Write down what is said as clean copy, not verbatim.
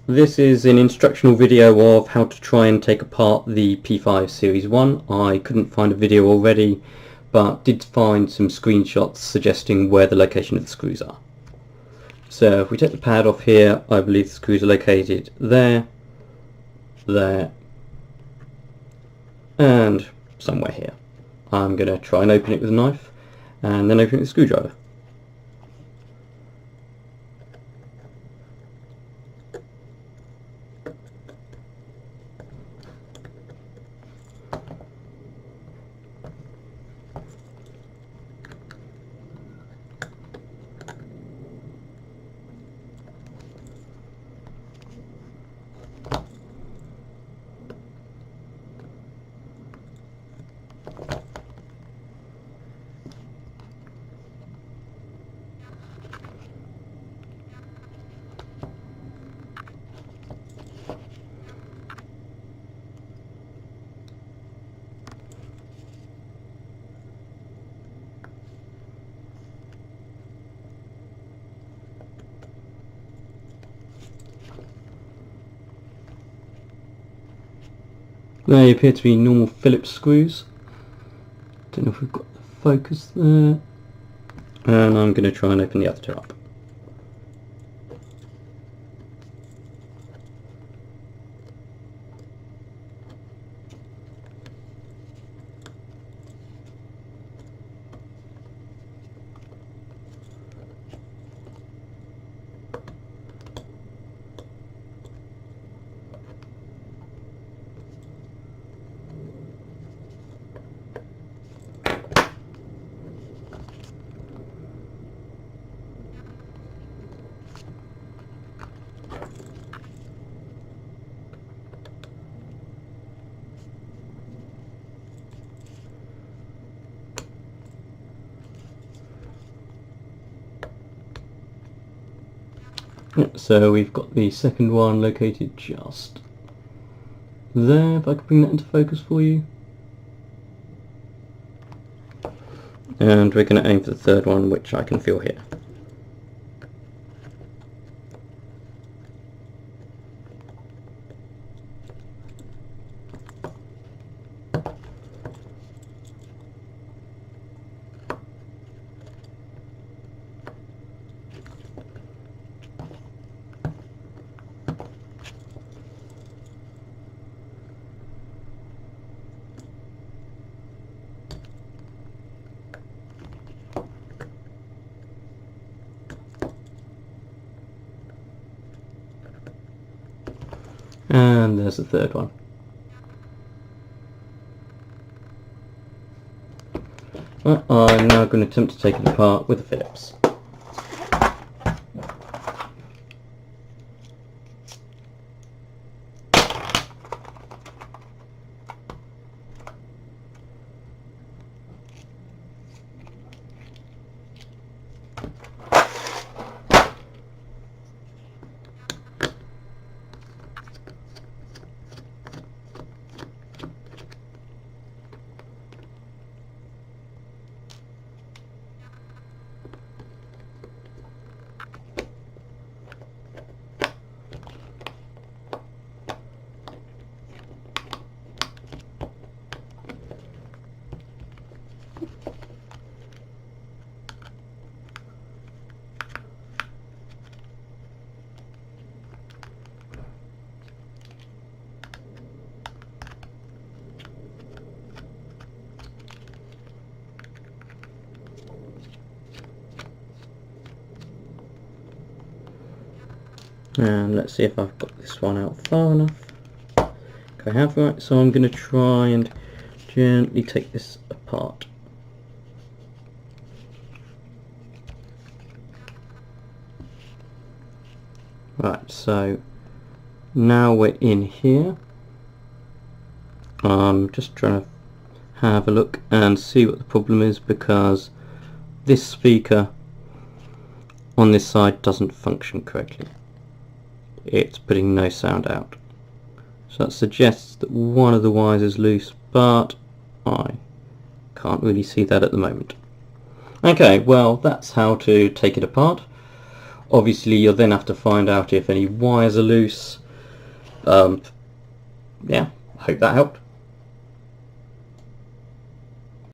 This is an instructional video of how to try and take apart the P5 Series 1. I couldn't find a video already, but did find some screenshots suggesting where the location of the screws are. So if we take the pad off here, I believe the screws are located there, there, and somewhere here. I'm going to try and open it with a knife, and then open it with a screwdriver. They appear to be normal Phillips screws. Don't know if we've got the focus there. And I'm going to try and open the other two up. So we've got the second one located just there, if I could bring that into focus for you. And we're going to aim for the third one, which I can feel here. And there's the third one. Right, I'm now going to attempt to take it apart with a Phillips. And let's see if I've got this one out far enough. Okay, I have. Right, so I'm going to try and gently take this apart. Right, so now we're in here. I'm just trying to have a look and see what the problem is, because this speaker on this side doesn't function correctly. It's putting no sound out. So that suggests that one of the wires is loose, but I can't really see that at the moment. Okay, well, that's how to take it apart. Obviously you'll then have to find out if any wires are loose. Yeah, I hope that helped.